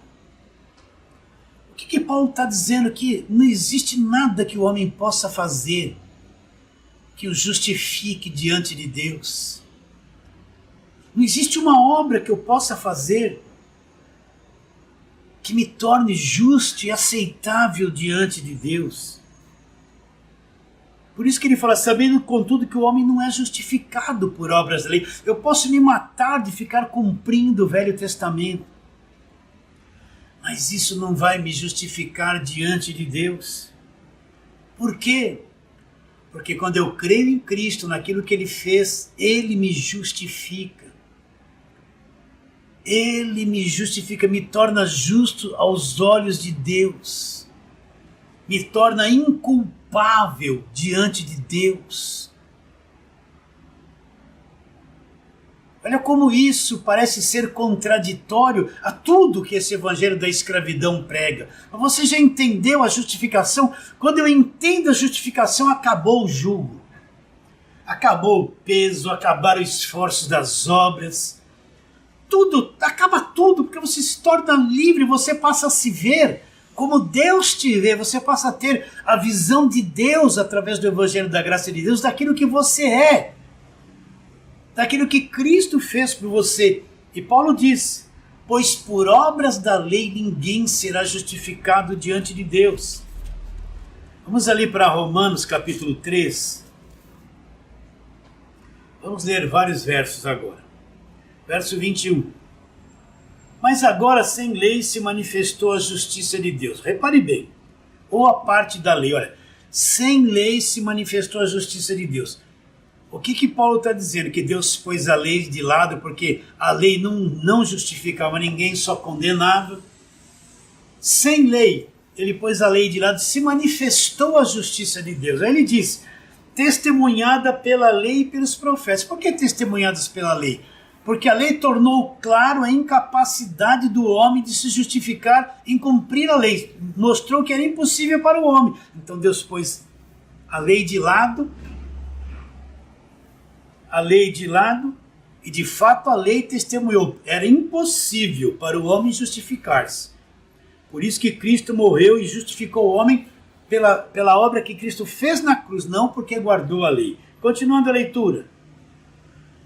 O que Paulo está dizendo? Que não existe nada que o homem possa fazer que o justifique diante de Deus. Não existe uma obra que eu possa fazer que me torne justo e aceitável diante de Deus. Por isso que ele fala, sabendo contudo que o homem não é justificado por obras da lei. Eu posso me matar de ficar cumprindo o Velho Testamento, mas isso não vai me justificar diante de Deus. Por quê? Porque quando eu creio em Cristo, naquilo que Ele fez, Ele me justifica. Ele me justifica, me torna justo aos olhos de Deus. Me torna inculpável diante de Deus. Olha como isso parece ser contraditório a tudo que esse evangelho da escravidão prega. Mas você já entendeu a justificação? Quando eu entendo a justificação, acabou o jugo. Acabou o peso, acabaram os esforços das obras. Tudo, acaba tudo, porque você se torna livre, você passa a se ver como Deus te vê, você passa a ter a visão de Deus através do evangelho da graça de Deus, daquilo que você é, daquilo que Cristo fez por você. E Paulo diz, pois por obras da lei ninguém será justificado diante de Deus. Vamos ali para Romanos capítulo 3. Vamos ler vários versos agora. Verso 21. Mas agora sem lei se manifestou a justiça de Deus. Repare bem, ou a parte da lei, olha, sem lei se manifestou a justiça de Deus. O que Paulo está dizendo? Que Deus pôs a lei de lado porque a lei não justificava ninguém, só condenava. Sem lei, ele pôs a lei de lado, se manifestou a justiça de Deus. Aí ele diz, testemunhada pela lei e pelos profetas. Por que testemunhadas pela lei? Porque a lei tornou claro a incapacidade do homem de se justificar em cumprir a lei. Mostrou que era impossível para o homem. Então Deus pôs a lei de lado, e de fato a lei testemunhou. Era impossível para o homem justificar-se. Por isso que Cristo morreu e justificou o homem pela obra que Cristo fez na cruz, não porque guardou a lei. Continuando a leitura.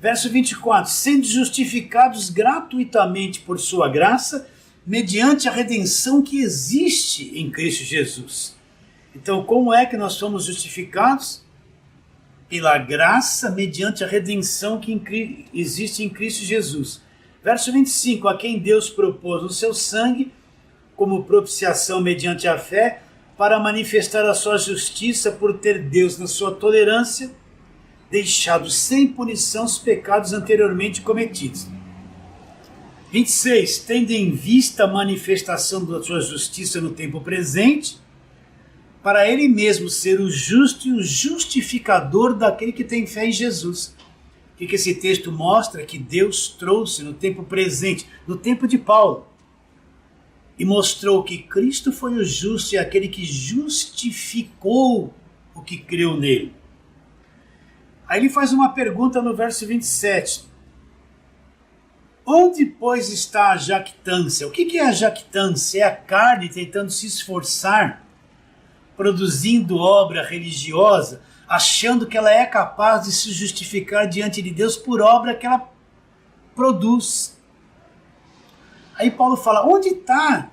Verso 24, sendo justificados gratuitamente por sua graça, mediante a redenção que existe em Cristo Jesus. Então, como é que nós somos justificados? Pela graça, mediante a redenção que existe em Cristo Jesus. Verso 25, a quem Deus propôs o seu sangue, como propiciação mediante a fé, para manifestar a sua justiça por ter Deus, na sua tolerância, deixado sem punição os pecados anteriormente cometidos. 26. Tendo em vista a manifestação da sua justiça no tempo presente, para ele mesmo ser o justo e o justificador daquele que tem fé em Jesus. O que esse texto mostra? Que Deus trouxe no tempo presente, no tempo de Paulo, e mostrou que Cristo foi o justo e aquele que justificou o que creu nele. Aí ele faz uma pergunta no verso 27. Onde, pois, está a jactância? O que é a jactância? É a carne tentando se esforçar, produzindo obra religiosa, achando que ela é capaz de se justificar diante de Deus por obra que ela produz. Aí Paulo fala, onde está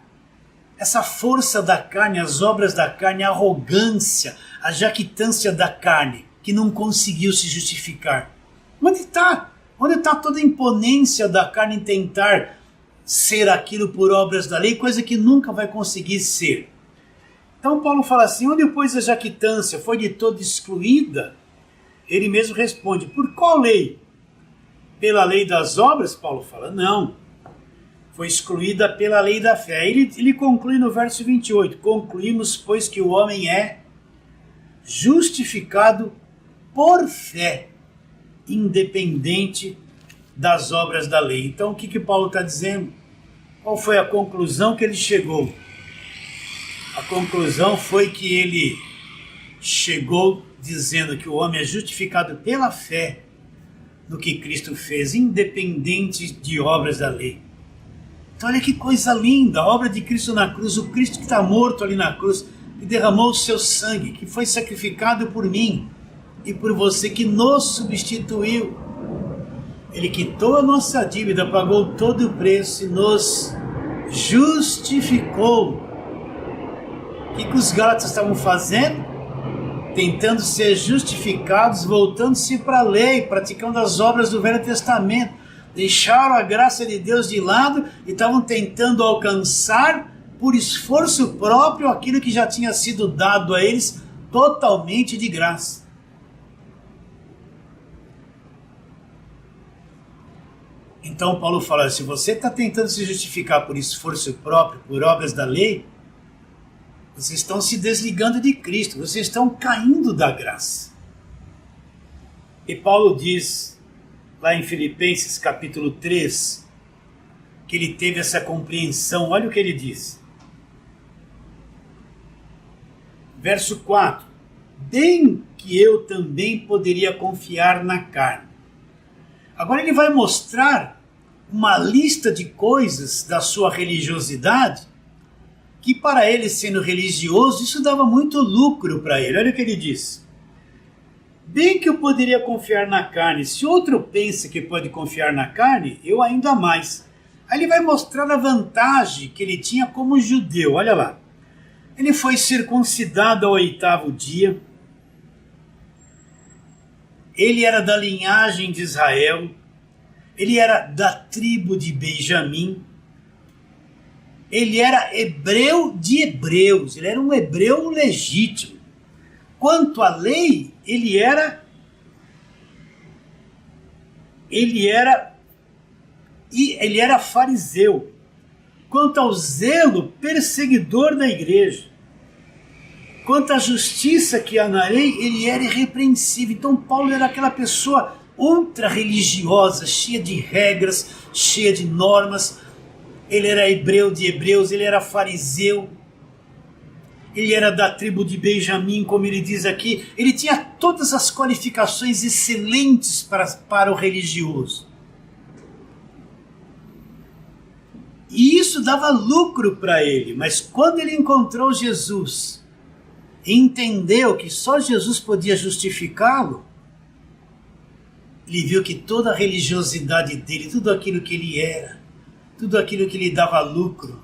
essa força da carne, as obras da carne, a arrogância, a jactância da carne, que não conseguiu se justificar? Onde está? Onde está toda a imponência da carne em tentar ser aquilo por obras da lei, coisa que nunca vai conseguir ser? Então Paulo fala assim, onde pois a jactância foi de todo excluída? Ele mesmo responde, por qual lei? Pela lei das obras? Paulo fala, não. Foi excluída pela lei da fé. Aí ele conclui no verso 28, concluímos, pois, que o homem é justificado por fé, independente das obras da lei. Então o que Paulo está dizendo? Qual foi a conclusão que ele chegou? A conclusão foi que ele chegou dizendo que o homem é justificado pela fé no que Cristo fez, independente de obras da lei. Então olha que coisa linda, a obra de Cristo na cruz, o Cristo que está morto ali na cruz, que derramou o seu sangue, que foi sacrificado por mim e por você, que nos substituiu. Ele quitou a nossa dívida, pagou todo o preço e nos justificou. O que os Gálatas estavam fazendo? Tentando ser justificados, voltando-se para a lei, praticando as obras do Velho Testamento. Deixaram a graça de Deus de lado e estavam tentando alcançar, por esforço próprio, aquilo que já tinha sido dado a eles totalmente de graça. Então Paulo fala, se você está tentando se justificar por esforço próprio, por obras da lei, vocês estão se desligando de Cristo, vocês estão caindo da graça. E Paulo diz, lá em Filipenses capítulo 3, que ele teve essa compreensão. Olha o que ele diz. Verso 4. Bem que eu também poderia confiar na carne. Agora ele vai mostrar uma lista de coisas da sua religiosidade, que para ele, sendo religioso, isso dava muito lucro para ele. Olha o que ele diz. Bem que eu poderia confiar na carne. Se outro pensa que pode confiar na carne, eu ainda mais. Aí ele vai mostrar a vantagem que ele tinha como judeu. Olha lá. Ele foi circuncidado ao 8º dia. Ele era da linhagem de Israel. Ele era da tribo de Benjamim. Ele era hebreu de hebreus. Ele era um hebreu legítimo. Quanto à lei, ele era fariseu. Quanto ao zelo, perseguidor da igreja. Quanto à justiça que há na lei, ele era irrepreensível. Então Paulo era aquela pessoa ultra religiosa, cheia de regras, cheia de normas. Ele era hebreu de hebreus, ele era fariseu. Ele era da tribo de Benjamim, como ele diz aqui. Ele tinha todas as qualificações excelentes para o religioso. E isso dava lucro para ele. Mas quando ele encontrou Jesus e entendeu que só Jesus podia justificá-lo, ele viu que toda a religiosidade dele, tudo aquilo que ele era, tudo aquilo que lhe dava lucro,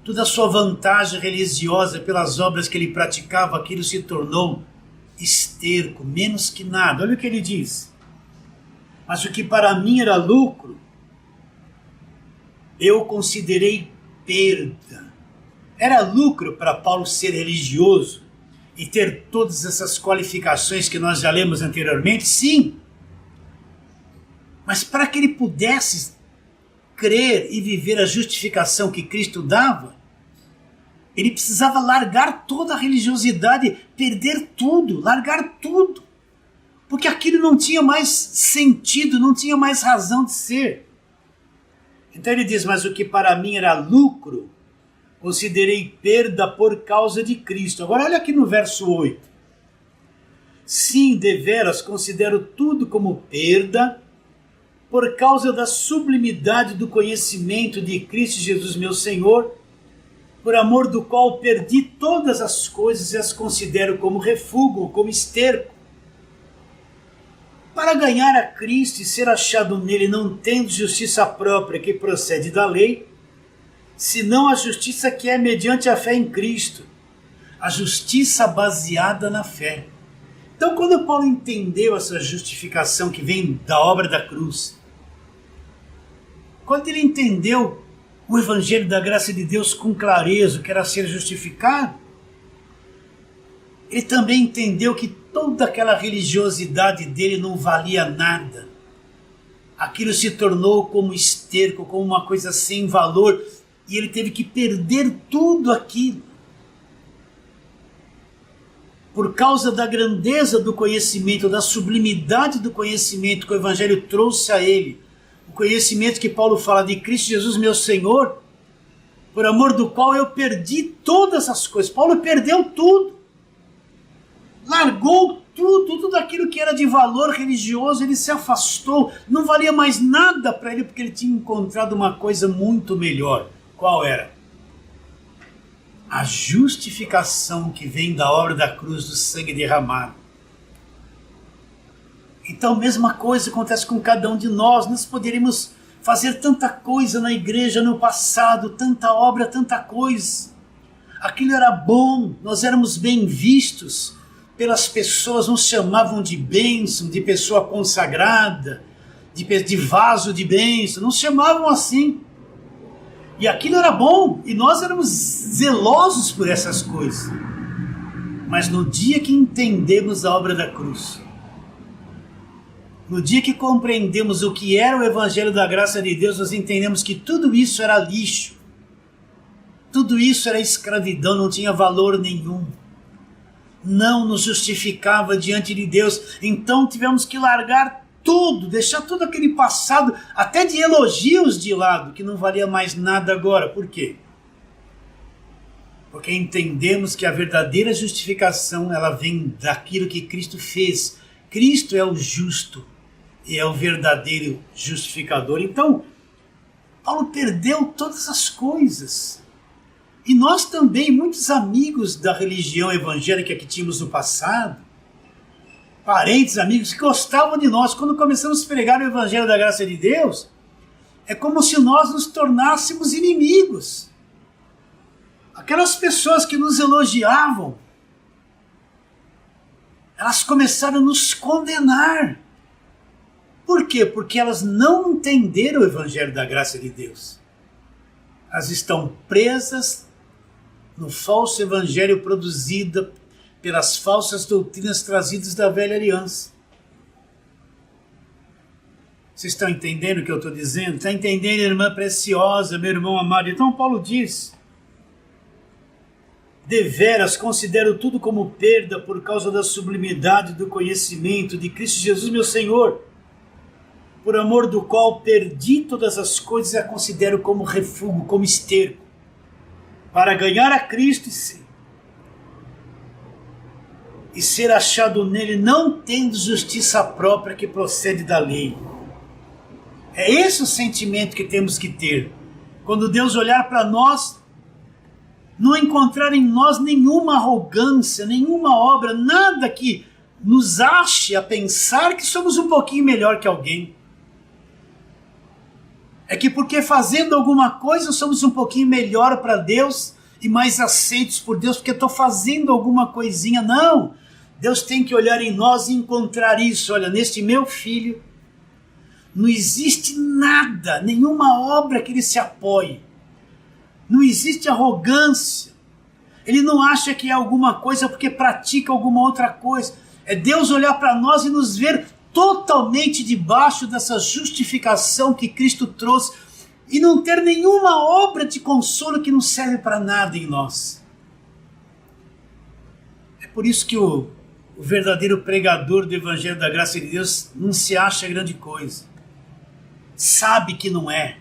toda a sua vantagem religiosa pelas obras que ele praticava, aquilo se tornou esterco, menos que nada. Olha o que ele diz. Mas o que para mim era lucro, eu considerei perda. Era lucro para Paulo ser religioso e ter todas essas qualificações que nós já lemos anteriormente? Sim. Mas para que ele pudesse crer e viver a justificação que Cristo dava, Ele precisava largar toda a religiosidade, perder tudo, largar tudo. Porque aquilo não tinha mais sentido, não tinha mais razão de ser. Então ele diz, mas o que para mim era lucro, considerei perda por causa de Cristo. Agora olha aqui no verso 8. Sim, deveras considero tudo como perda, por causa da sublimidade do conhecimento de Cristo Jesus meu Senhor, por amor do qual perdi todas as coisas e as considero como refúgio, como esterco, para ganhar a Cristo e ser achado nele, não tendo justiça própria que procede da lei, senão a justiça que é mediante a fé em Cristo, a justiça baseada na fé. Então, quando Paulo entendeu essa justificação que vem da obra da cruz, quando ele entendeu o Evangelho da graça de Deus com clareza, que era ser justificado, ele também entendeu que toda aquela religiosidade dele não valia nada. Aquilo se tornou como esterco, como uma coisa sem valor, e ele teve que perder tudo aquilo. Por causa da grandeza do conhecimento, da sublimidade do conhecimento que o Evangelho trouxe a ele, o conhecimento que Paulo fala de Cristo Jesus meu Senhor, por amor do qual eu perdi todas as coisas. Paulo perdeu tudo. Largou tudo aquilo que era de valor religioso, ele se afastou, não valia mais nada para ele, porque ele tinha encontrado uma coisa muito melhor. Qual era? A justificação que vem da obra da cruz, do sangue derramado. Então, mesma coisa acontece com cada um de nós. Nós poderíamos fazer tanta coisa na igreja no passado, tanta obra, tanta coisa. Aquilo era bom, nós éramos bem vistos pelas pessoas, nos chamavam de bênção, de pessoa consagrada, de vaso de bênção, nos chamavam assim. E aquilo era bom, e nós éramos zelosos por essas coisas. Mas no dia que entendemos a obra da cruz, no dia que compreendemos o que era o Evangelho da graça de Deus, nós entendemos que tudo isso era lixo, tudo isso era escravidão, não tinha valor nenhum, não nos justificava diante de Deus. Então tivemos que largar tudo, deixar todo aquele passado, até de elogios de lado, que não valia mais nada agora. Por quê? Porque entendemos que a verdadeira justificação, ela vem daquilo que Cristo fez. Cristo é o justo e é o verdadeiro justificador. Então, Paulo perdeu todas as coisas. E nós também, muitos amigos da religião evangélica que tínhamos no passado, parentes, amigos que gostavam de nós, quando começamos a pregar o Evangelho da graça de Deus, é como se nós nos tornássemos inimigos. Aquelas pessoas que nos elogiavam, elas começaram a nos condenar. Por quê? Porque elas não entenderam o Evangelho da graça de Deus. Elas estão presas no falso evangelho produzido pelas falsas doutrinas trazidas da velha aliança. Vocês estão entendendo o que eu estou dizendo? Está entendendo, irmã preciosa, meu irmão amado? Então Paulo diz: deveras considero tudo como perda por causa da sublimidade do conhecimento de Cristo Jesus meu Senhor, por amor do qual perdi todas as coisas e a considero como refúgio, como esterco, para ganhar a Cristo e ser achado nele, não tendo justiça própria que procede da lei. É esse o sentimento que temos que ter. Quando Deus olhar para nós, não encontrar em nós nenhuma arrogância, nenhuma obra, nada que nos ache a pensar que somos um pouquinho melhor que alguém. É que porque fazendo alguma coisa somos um pouquinho melhor para Deus e mais aceitos por Deus, porque estou fazendo alguma coisinha. Não! Deus tem que olhar em nós e encontrar isso. Olha, neste meu filho não existe nada, nenhuma obra que ele se apoie. Não existe arrogância. Ele não acha que é alguma coisa porque pratica alguma outra coisa. É Deus olhar para nós e nos ver totalmente debaixo dessa justificação que Cristo trouxe e não ter nenhuma obra de consolo que não serve para nada em nós. por isso que o verdadeiro pregador do Evangelho da Graça de Deus não se acha grande coisa. Sabe que não é.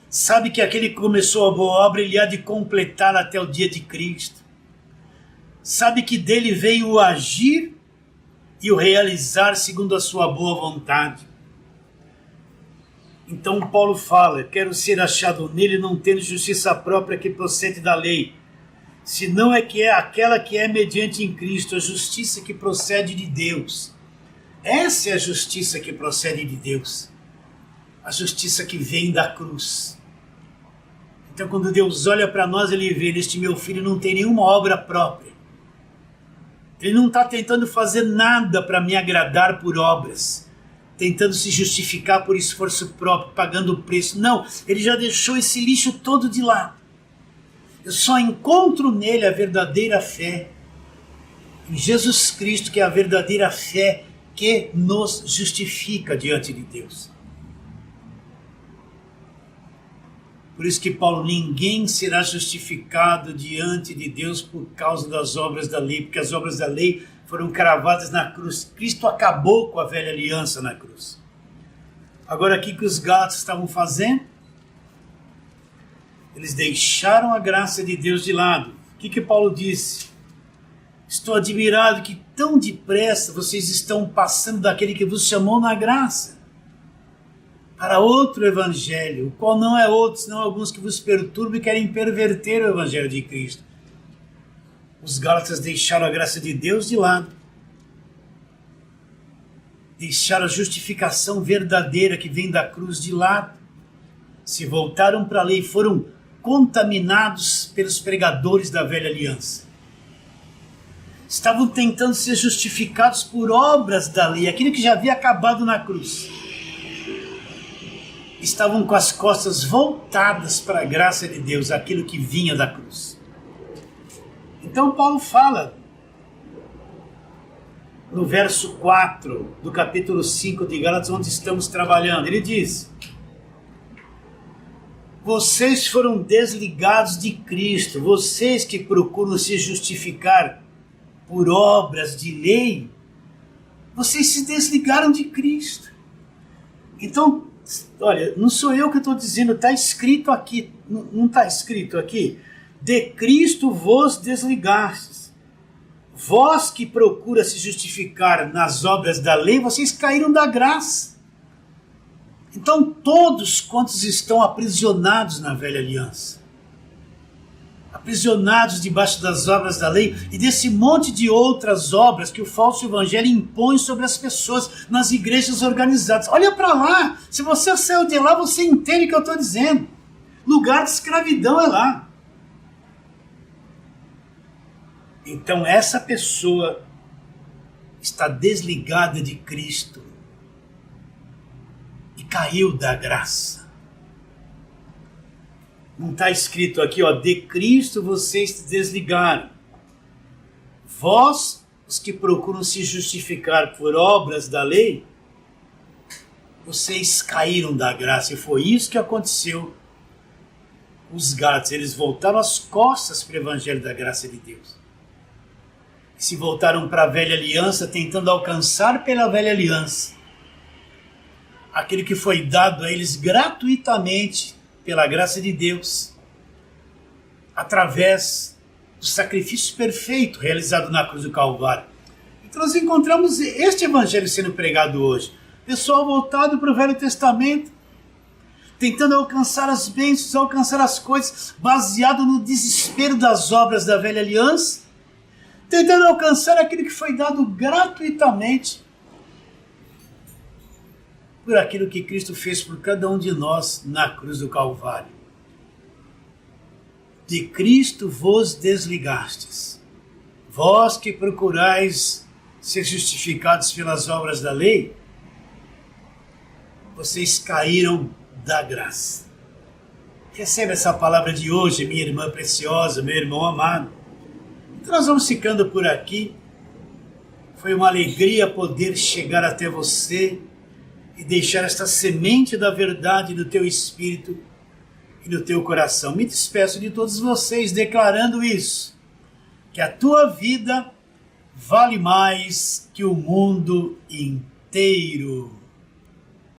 Sabe que aquele que começou a boa obra, ele há de completar até o dia de Cristo. Sabe que dele veio o agir e o realizar segundo a sua boa vontade. Então Paulo fala: quero ser achado nele, não tendo justiça própria que procede da lei, senão é que é aquela que é mediante em Cristo, a justiça que procede de Deus. Essa é a justiça que procede de Deus, a justiça que vem da cruz. Então quando Deus olha para nós, ele vê: este meu filho não tem nenhuma obra própria. Ele não está tentando fazer nada para me agradar por obras, tentando se justificar por esforço próprio, pagando o preço. Não, ele já deixou esse lixo todo de lado. Eu só encontro nele a verdadeira fé, em Jesus Cristo, que é a verdadeira fé que nos justifica diante de Deus. Por isso que Paulo: ninguém será justificado diante de Deus por causa das obras da lei, porque as obras da lei foram cravadas na cruz. Cristo acabou com a velha aliança na cruz. Agora, aqui que os gálatas estavam fazendo, eles deixaram a graça de Deus de lado. O que Paulo disse? Estou admirado que tão depressa vocês estão passando daquele que vos chamou na graça para outro evangelho, o qual não é outro, senão alguns que vos perturbam e querem perverter o evangelho de Cristo. Os gálatas deixaram a graça de Deus de lado, deixaram a justificação verdadeira que vem da cruz de lado, se voltaram para a lei, foram contaminados pelos pregadores da velha aliança. Estavam tentando ser justificados por obras da lei, aquilo que já havia acabado na cruz. Estavam com as costas voltadas para a graça de Deus, aquilo que vinha da cruz. Então Paulo fala, no verso 4 do capítulo 5 de Gálatas, onde estamos trabalhando, ele diz: vocês foram desligados de Cristo, vocês que procuram se justificar por obras de lei, vocês se desligaram de Cristo. Então, olha, não sou eu que estou dizendo, está escrito aqui, não está escrito aqui? De Cristo vos desligastes. Vós que procura se justificar nas obras da lei, vocês caíram da graça. Então todos quantos estão aprisionados na velha aliança, aprisionados debaixo das obras da lei e desse monte de outras obras que o falso evangelho impõe sobre as pessoas nas igrejas organizadas. Olha para lá, se você saiu de lá, você entende o que eu estou dizendo. Lugar de escravidão é lá. Então essa pessoa está desligada de Cristo e caiu da graça. Não está escrito aqui, ó, de Cristo vocês se desligaram. Vós, os que procuram se justificar por obras da lei, vocês caíram da graça. E foi isso que aconteceu com os gálatas. Eles voltaram as costas para o evangelho da graça de Deus. E se voltaram para a velha aliança, tentando alcançar pela velha aliança aquilo que foi dado a eles gratuitamente pela graça de Deus, através do sacrifício perfeito realizado na cruz do Calvário. Então nós encontramos este evangelho sendo pregado hoje. Pessoal voltado para o Velho Testamento, tentando alcançar as bênçãos, alcançar as coisas, baseado no desespero das obras da velha aliança, tentando alcançar aquilo que foi dado gratuitamente por aquilo que Cristo fez por cada um de nós na cruz do Calvário. De Cristo vos desligastes. Vós que procurais ser justificados pelas obras da lei, vocês caíram da graça. Recebe essa palavra de hoje, minha irmã preciosa, meu irmão amado. Então nós vamos ficando por aqui. Foi uma alegria poder chegar até você e deixar esta semente da verdade no teu espírito e no teu coração. Me despeço de todos vocês declarando isso, que a tua vida vale mais que o mundo inteiro.